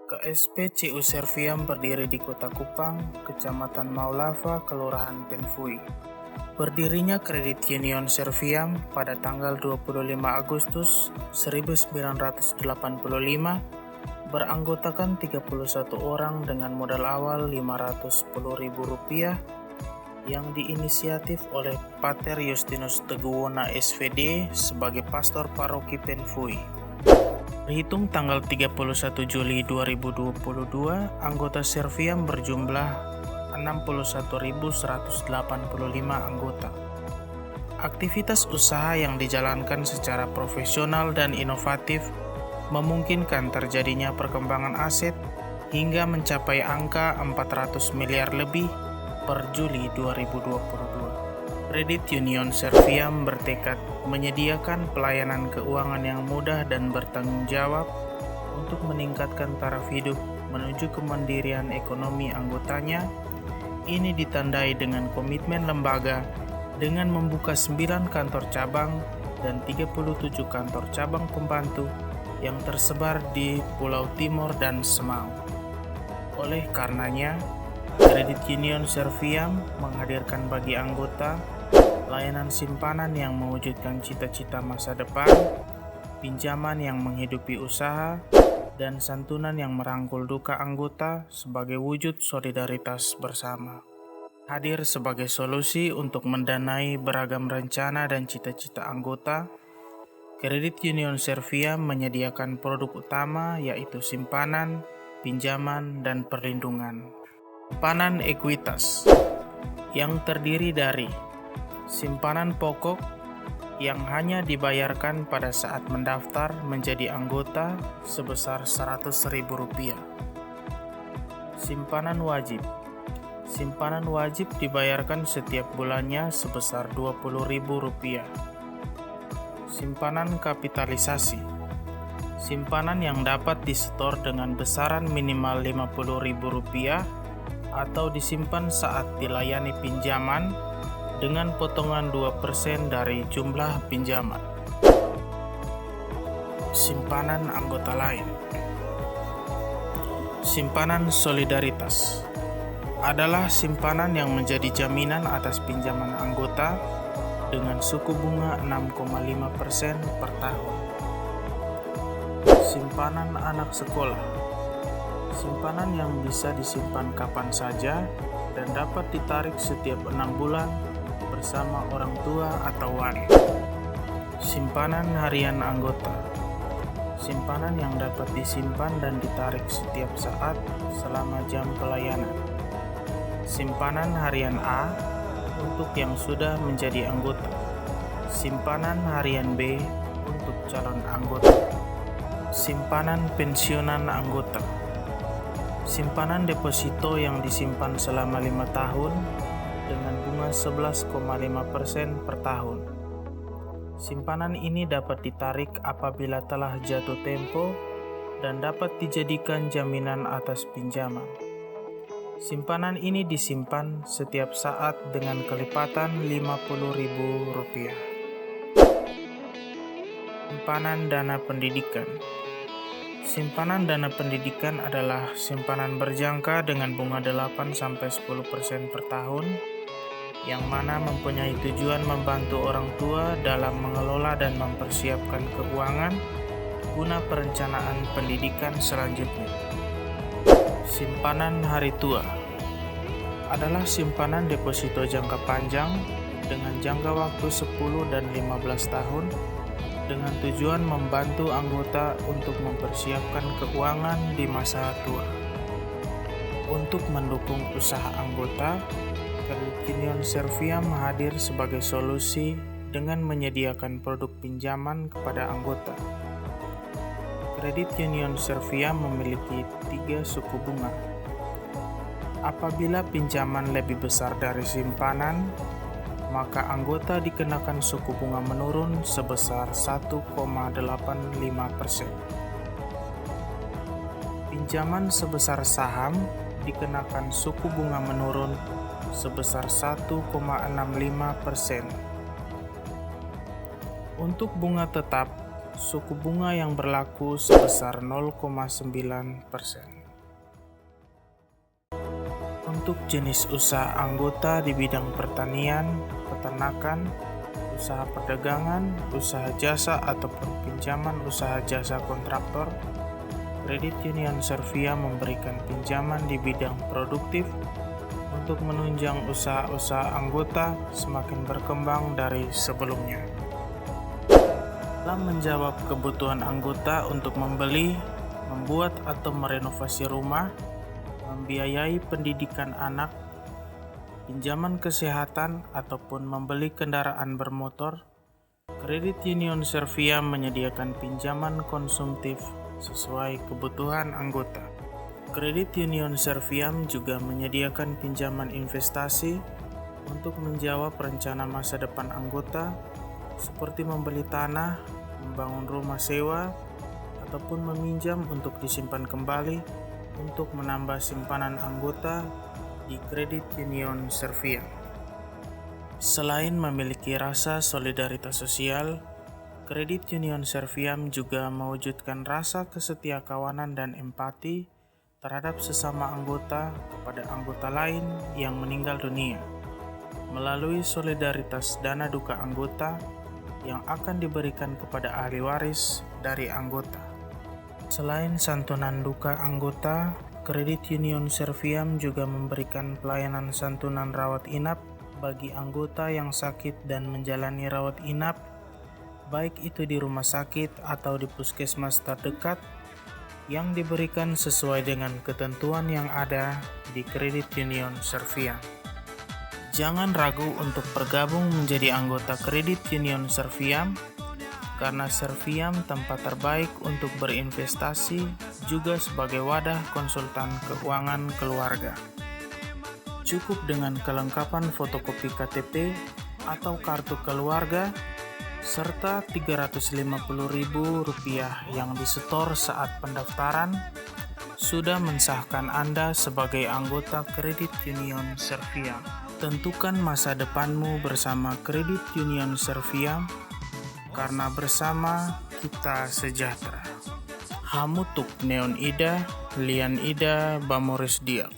KSP CU Serviam berdiri di Kota Kupang, Kecamatan Maulava, Kelurahan Penfui. Berdirinya Kredit Union Serviam pada tanggal 25 Agustus 1985 beranggotakan 31 orang dengan modal awal Rp510.000 yang diinisiatif oleh Pater Justinus Teguwona SVD sebagai pastor paroki Penfui. Berhitung tanggal 31 Juli 2022, anggota Serviam berjumlah 61.185 anggota. Aktivitas usaha yang dijalankan secara profesional dan inovatif memungkinkan terjadinya perkembangan aset hingga mencapai angka 400 miliar lebih per Juli 2022. Kredit Union Serviam bertekad menyediakan pelayanan keuangan yang mudah dan bertanggung jawab untuk meningkatkan taraf hidup menuju kemandirian ekonomi anggotanya. Ini ditandai dengan komitmen lembaga dengan membuka 9 kantor cabang dan 37 kantor cabang pembantu yang tersebar di Pulau Timur dan Semau. Oleh karenanya, Kredit Union Serviam menghadirkan bagi anggota layanan simpanan yang mewujudkan cita-cita masa depan, pinjaman yang menghidupi usaha, dan santunan yang merangkul duka anggota sebagai wujud solidaritas bersama. Hadir sebagai solusi untuk mendanai beragam rencana dan cita-cita anggota, Kredit Union Serviam menyediakan produk utama yaitu simpanan, pinjaman, dan perlindungan. Simpanan ekuitas yang terdiri dari simpanan pokok yang hanya dibayarkan pada saat mendaftar menjadi anggota sebesar Rp100.000. Simpanan wajib. Simpanan wajib dibayarkan setiap bulannya sebesar Rp20.000. Simpanan kapitalisasi. Simpanan yang dapat disetor dengan besaran minimal Rp50.000 atau disimpan saat dilayani pinjaman dengan potongan 2% dari jumlah pinjaman. Simpanan anggota lain. Simpanan solidaritas adalah simpanan yang menjadi jaminan atas pinjaman anggota dengan suku bunga 6,5% per tahun. Simpanan anak sekolah. Simpanan yang bisa disimpan kapan saja dan dapat ditarik setiap 6 bulan bersama orang tua atau wali. Simpanan harian anggota. Simpanan yang dapat disimpan dan ditarik setiap saat selama jam pelayanan. Simpanan harian A untuk yang sudah menjadi anggota. Simpanan harian B untuk calon anggota. Simpanan pensiunan anggota. Simpanan deposito yang disimpan selama 5 tahun dengan bunga 11,5% per tahun. Simpanan ini dapat ditarik apabila telah jatuh tempo dan dapat dijadikan jaminan atas pinjaman. Simpanan ini disimpan setiap saat dengan kelipatan Rp50.000. Simpanan dana pendidikan. Simpanan dana pendidikan adalah simpanan berjangka dengan bunga 8-10% per tahun yang mana mempunyai tujuan membantu orang tua dalam mengelola dan mempersiapkan keuangan guna perencanaan pendidikan selanjutnya. Simpanan hari tua adalah simpanan deposito jangka panjang dengan jangka waktu 10 dan 15 tahun dengan tujuan membantu anggota untuk mempersiapkan keuangan di masa tua. Untuk mendukung usaha anggota, Kredit Union Serviam hadir sebagai solusi dengan menyediakan produk pinjaman kepada anggota. Kredit Union Serviam memiliki 3 suku bunga. Apabila pinjaman lebih besar dari simpanan, maka anggota dikenakan suku bunga menurun sebesar 1,85%. Pinjaman sebesar saham dikenakan suku bunga menurun sebesar 1,65%. Untuk bunga tetap, suku bunga yang berlaku sebesar 0,9%. Untuk jenis usaha anggota di bidang pertanian, peternakan, usaha perdagangan, usaha jasa ataupun pinjaman usaha jasa kontraktor, Kredit Union Serviam memberikan pinjaman di bidang produktif untuk menunjang usaha-usaha anggota semakin berkembang dari sebelumnya. Dalam menjawab kebutuhan anggota untuk membeli, membuat atau merenovasi rumah, membiayai pendidikan anak, pinjaman kesehatan, ataupun membeli kendaraan bermotor, Kredit Union Serviam menyediakan pinjaman konsumtif sesuai kebutuhan anggota. Kredit Union Serviam juga menyediakan pinjaman investasi untuk menjawab rencana masa depan anggota, seperti membeli tanah, membangun rumah sewa, ataupun meminjam untuk disimpan kembali untuk menambah simpanan anggota di Kredit Union Serviam. Selain memiliki rasa solidaritas sosial, Kredit Union Serviam juga mewujudkan rasa kesetiakawanan dan empati terhadap sesama anggota kepada anggota lain yang meninggal dunia, melalui solidaritas dana duka anggota yang akan diberikan kepada ahli waris dari anggota. Selain santunan duka anggota, Kredit Union Serviam juga memberikan pelayanan santunan rawat inap bagi anggota yang sakit dan menjalani rawat inap, baik itu di rumah sakit atau di puskesmas terdekat, yang diberikan sesuai dengan ketentuan yang ada di Kredit Union Serviam. Jangan ragu untuk bergabung menjadi anggota Kredit Union Serviam, karena Serviam tempat terbaik untuk berinvestasi, juga sebagai wadah konsultan keuangan keluarga. Cukup dengan kelengkapan fotokopi KTP atau kartu keluarga, serta Rp350.000 yang disetor saat pendaftaran, sudah mensahkan Anda sebagai anggota Kredit Union Serviam. Tentukan masa depanmu bersama Kredit Union Serviam, karena bersama kita sejahtera. Hamutuk Neon Ida, Lian Ida, Bamoris Diak.